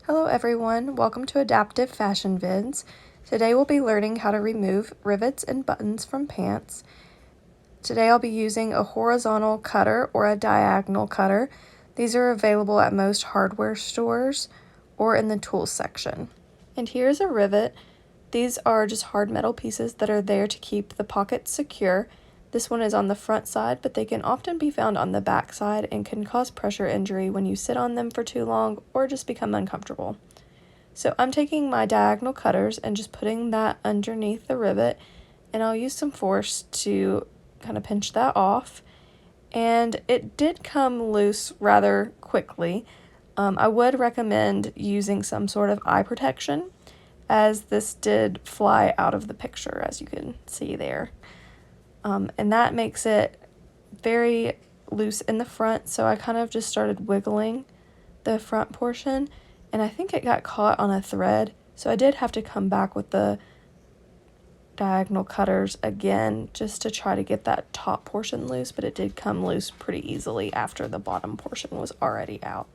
Hello everyone, welcome to Adaptive Fashion Vids. Today we'll be learning how to remove rivets and buttons from pants. Today I'll be using a horizontal cutter or a diagonal cutter. These are available at most hardware stores or in the tools section. And here's a rivet. These are just hard metal pieces that are there to keep the pockets secure. This one is on the front side, but they can often be found on the back side and can cause pressure injury when you sit on them for too long or just become uncomfortable. So I'm taking my diagonal cutters and just putting that underneath the rivet, and I'll use some force to kind of pinch that off. And it did come loose rather quickly. I would recommend using some sort of eye protection, as this did fly out of the picture, as you can see there. And that makes it very loose in the front, so I kind of just started wiggling the front portion, and I think it got caught on a thread, so I did have to come back with the diagonal cutters again just to try to get that top portion loose, but it did come loose pretty easily after the bottom portion was already out.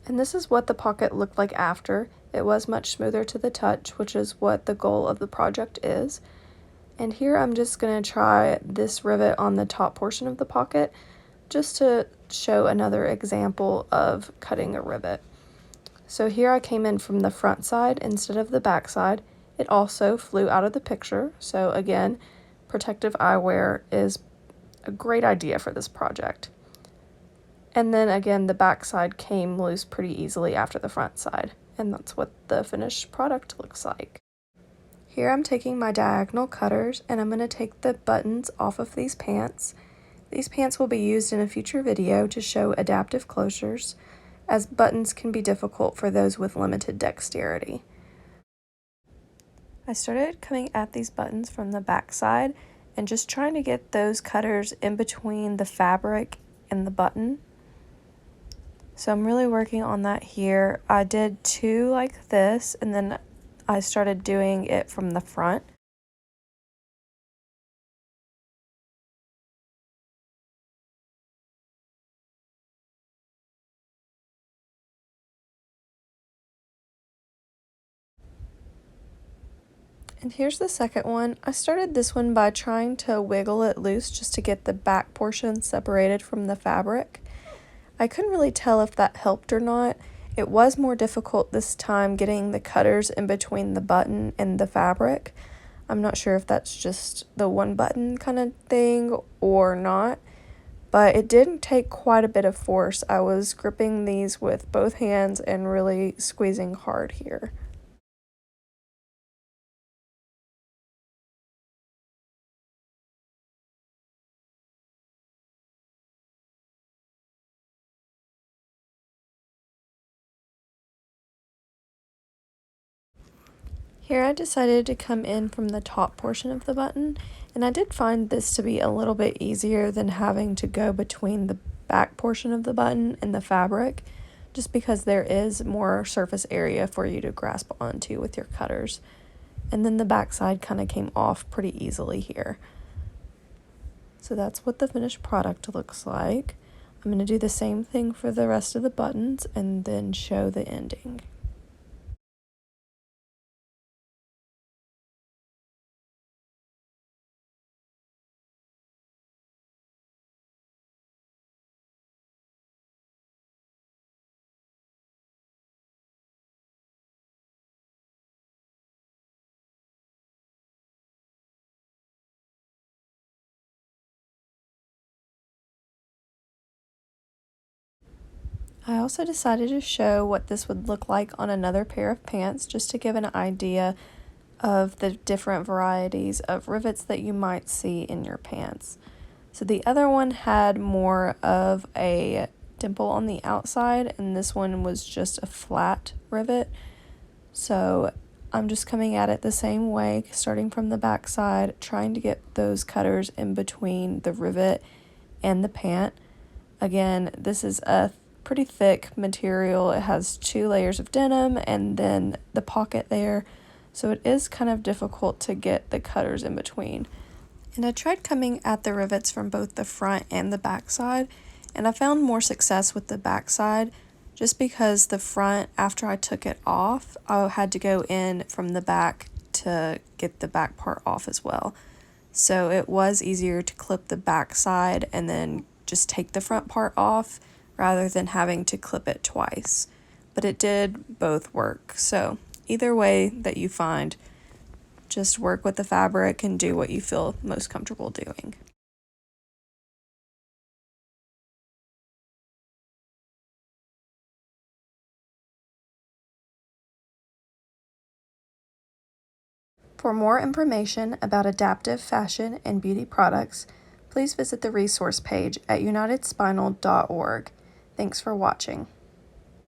And this is what the pocket looked like after. It was much smoother to the touch, which is what the goal of the project is. And here I'm just going to try this rivet on the top portion of the pocket just to show another example of cutting a rivet. So here I came in from the front side instead of the back side. It also flew out of the picture, so again, protective eyewear is a great idea for this project. And then again, the back side came loose pretty easily after the front side, and that's what the finished product looks like. Here I'm taking my diagonal cutters and I'm going to take the buttons off of these pants. These pants will be used in a future video to show adaptive closures, as buttons can be difficult for those with limited dexterity. I started coming at these buttons from the back side and just trying to get those cutters in between the fabric and the button. So I'm really working on that here. I did two like this, and then I started doing it from the front. And here's the second one. I started this one by trying to wiggle it loose just to get the back portion separated from the fabric. I couldn't really tell if that helped or not. It was more difficult this time getting the cutters in between the button and the fabric. I'm not sure if that's just the one button kind of thing or not, but it did take quite a bit of force. I was gripping these with both hands and really squeezing hard here. Here I decided to come in from the top portion of the button, and I did find this to be a little bit easier than having to go between the back portion of the button and the fabric, just because there is more surface area for you to grasp onto with your cutters. And then the back side kind of came off pretty easily here. So that's what the finished product looks like. I'm going to do the same thing for the rest of the buttons and then show the ending. I also decided to show what this would look like on another pair of pants, just to give an idea of the different varieties of rivets that you might see in your pants. So the other one had more of a dimple on the outside, and this one was just a flat rivet. So I'm just coming at it the same way, starting from the back side, trying to get those cutters in between the rivet and the pant. Again, this is a pretty thick material. It has 2 layers of denim and then the pocket there, so it is kind of difficult to get the cutters in between. And I tried coming at the rivets from both the front and the back side, and I found more success with the back side just because the front, after I took it off, I had to go in from the back to get the back part off as well. So it was easier to clip the back side and then just take the front part off rather than having to clip it twice. But it did both work. So either way that you find, just work with the fabric and do what you feel most comfortable doing. For more information about adaptive fashion and beauty products, please visit the resource page at unitedspinal.org. Thanks for watching.